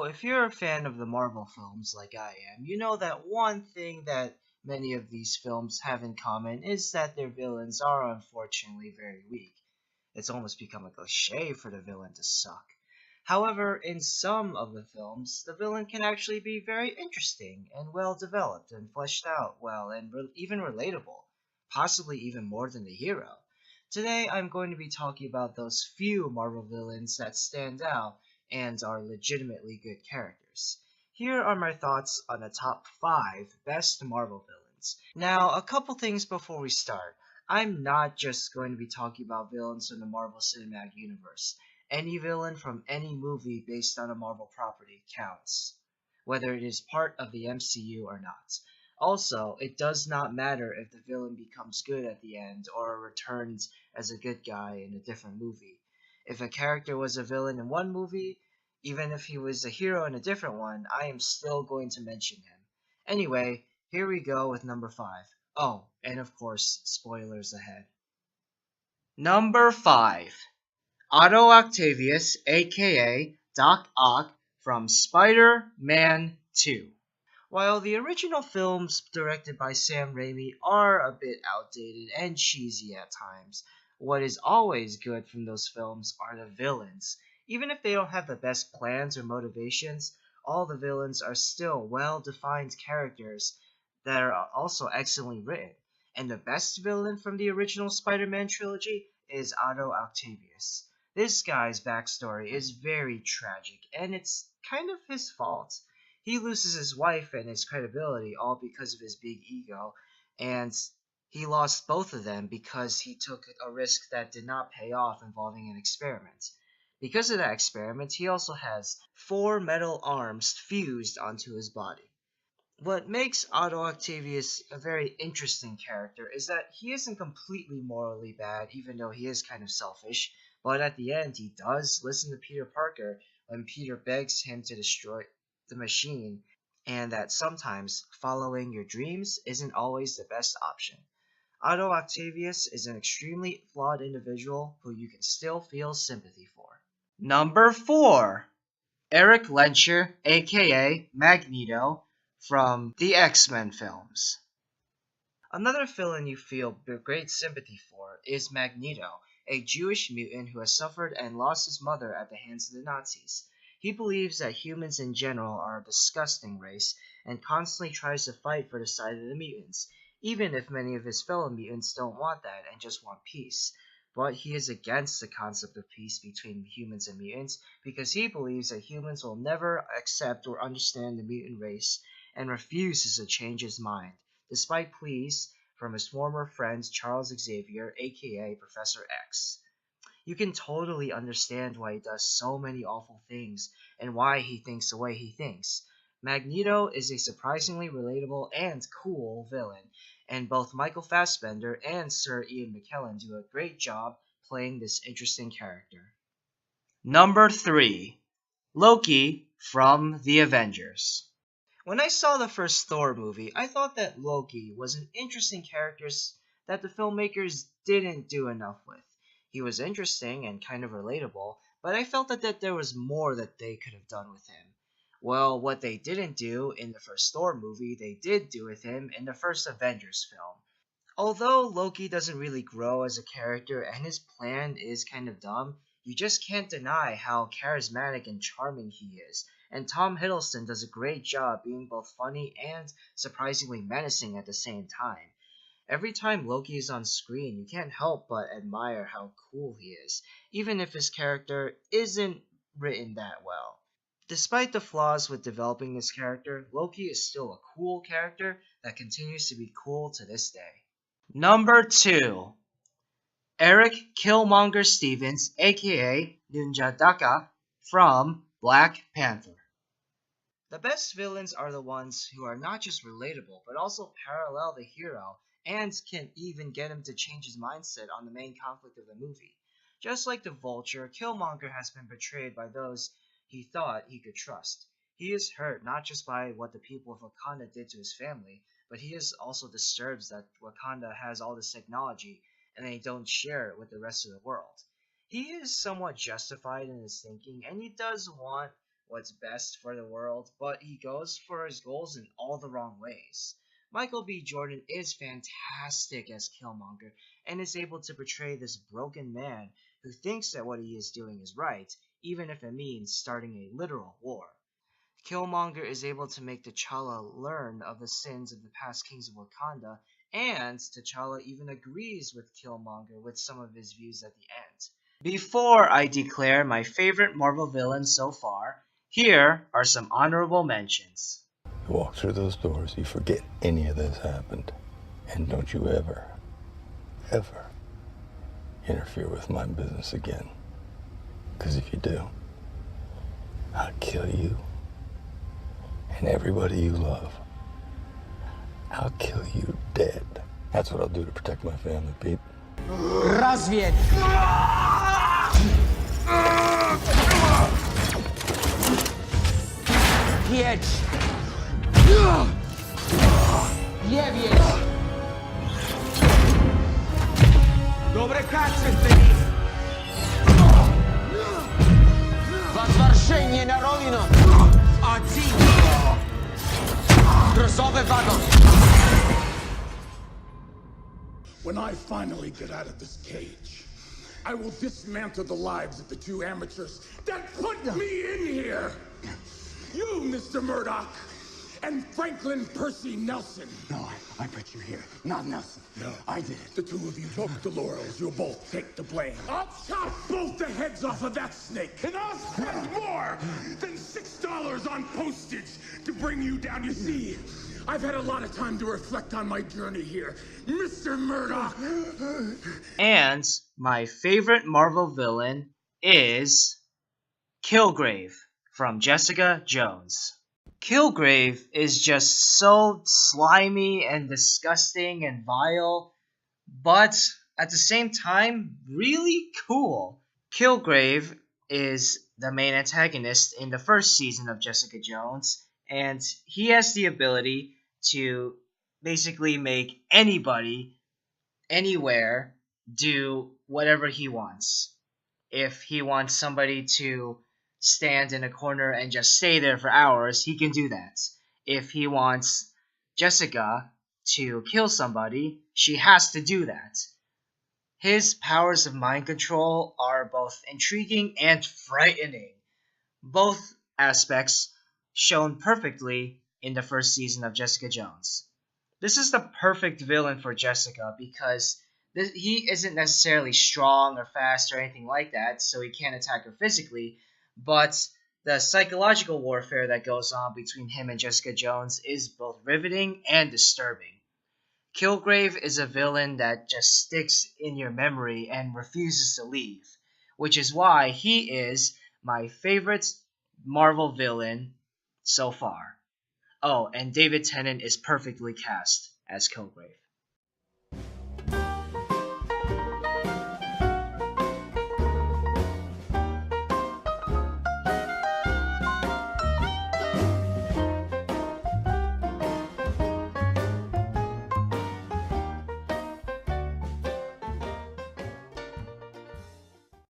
If you're a fan of the Marvel films like I am, you know that one thing that many of these films have in common is that their villains are unfortunately very weak. It's almost become a cliche for the villain to suck. However, in some of the films, the villain can actually be very interesting and well developed and fleshed out well and even relatable, possibly even more than the hero. Today, I'm going to be talking about those few Marvel villains that stand out and are legitimately good characters. Here are my thoughts on the top 5 best Marvel villains. Now, a couple things before we start. I'm not just going to be talking about villains from the Marvel Cinematic Universe. Any villain from any movie based on a Marvel property counts, whether it is part of the MCU or not. Also, it does not matter if the villain becomes good at the end or returns as a good guy in a different movie. If a character was a villain in one movie, even if he was a hero in a different one, I am still going to mention him. Anyway, here we go with number 5. Oh, and of course, spoilers ahead. Number 5. Otto Octavius, aka Doc Ock from Spider-Man 2. While the original films directed by Sam Raimi are a bit outdated and cheesy at times, what is always good from those films are the villains. Even if they don't have the best plans or motivations, all the villains are still well-defined characters that are also excellently written. And the best villain from the original Spider-Man trilogy is Otto Octavius. This guy's backstory is very tragic, and it's kind of his fault. He loses his wife and his credibility all because of his big ego, and he lost both of them because he took a risk that did not pay off involving an experiment. Because of that experiment, he also has 4 metal arms fused onto his body. What makes Otto Octavius a very interesting character is that he isn't completely morally bad, even though he is kind of selfish, but at the end he does listen to Peter Parker when Peter begs him to destroy the machine, and that sometimes following your dreams isn't always the best option. Otto Octavius is an extremely flawed individual who you can still feel sympathy for. Number 4. Eric Lencher, aka Magneto, from the X-Men films. Another villain you feel great sympathy for is Magneto, a Jewish mutant who has suffered and lost his mother at the hands of the Nazis. He believes that humans in general are a disgusting race and constantly tries to fight for the side of the mutants, even if many of his fellow mutants don't want that and just want peace. But he is against the concept of peace between humans and mutants because he believes that humans will never accept or understand the mutant race and refuses to change his mind, despite pleas from his former friend Charles Xavier, aka Professor X. You can totally understand why he does so many awful things and why he thinks the way he thinks. Magneto is a surprisingly relatable and cool villain, and both Michael Fassbender and Sir Ian McKellen do a great job playing this interesting character. Number 3. Loki from the Avengers. When I saw the first Thor movie, I thought that Loki was an interesting character that the filmmakers didn't do enough with. He was interesting and kind of relatable, but I felt that there was more that they could have done with him. Well, what they didn't do in the first Thor movie, they did do with him in the first Avengers film. Although Loki doesn't really grow as a character and his plan is kind of dumb, you just can't deny how charismatic and charming he is, and Tom Hiddleston does a great job being both funny and surprisingly menacing at the same time. Every time Loki is on screen, you can't help but admire how cool he is, even if his character isn't written that well. Despite the flaws with developing this character, Loki is still a cool character that continues to be cool to this day. Number 2. Eric Killmonger Stevens, aka Ninja Daka, from Black Panther. The best villains are the ones who are not just relatable, but also parallel the hero, and can even get him to change his mindset on the main conflict of the movie. Just like the Vulture, Killmonger has been betrayed by those he thought he could trust. He is hurt not just by what the people of Wakanda did to his family, but he is also disturbed that Wakanda has all this technology and they don't share it with the rest of the world. He is somewhat justified in his thinking, and he does want what's best for the world, but he goes for his goals in all the wrong ways. Michael B. Jordan is fantastic as Killmonger and is able to portray this broken man who thinks that what he is doing is right, even if it means starting a literal war. Killmonger is able to make T'Challa learn of the sins of the past kings of Wakanda, and T'Challa even agrees with Killmonger with some of his views at the end. Before I declare my favorite Marvel villain so far, here are some honorable mentions. You walk through those doors, you forget any of this happened. And don't you ever, ever interfere with my business again. Because if you do, I'll kill you and everybody you love. I'll kill you dead. That's what I'll do to protect my family, Pete. Разведь! Jedź! Nie wiedź! Dobre kaczy byli! Возвращение на родину! Один! Грузовый вагон! When I finally get out of this cage, I will dismantle the lives of the two amateurs that put me in here! You, Mr. Murdoch, and Franklin Percy Nelson. No, I put you here, not Nelson. No, I did it. The two of you took the laurels. You'll both take the blame. I'll chop both the heads off of that snake, and I'll spend more than $6 on postage to bring you down. You see, I've had a lot of time to reflect on my journey here, Mr. Murdoch. And my favorite Marvel villain is Kilgrave from Jessica Jones. Kilgrave is just so slimy and disgusting and vile, but at the same time, really cool. Kilgrave is the main antagonist in the first season of Jessica Jones, and he has the ability to basically make anybody, anywhere, do whatever he wants. If he wants somebody to stand in a corner and just stay there for hours, he can do that. If he wants Jessica to kill somebody, she has to do that. His powers of mind control are both intriguing and frightening. Both aspects shown perfectly in the first season of Jessica Jones. This is the perfect villain for Jessica because he isn't necessarily strong or fast or anything like that, so he can't attack her physically, but the psychological warfare that goes on between him and Jessica Jones is both riveting and disturbing. Kilgrave is a villain that just sticks in your memory and refuses to leave, which is why he is my favorite Marvel villain so far. Oh, and David Tennant is perfectly cast as Kilgrave.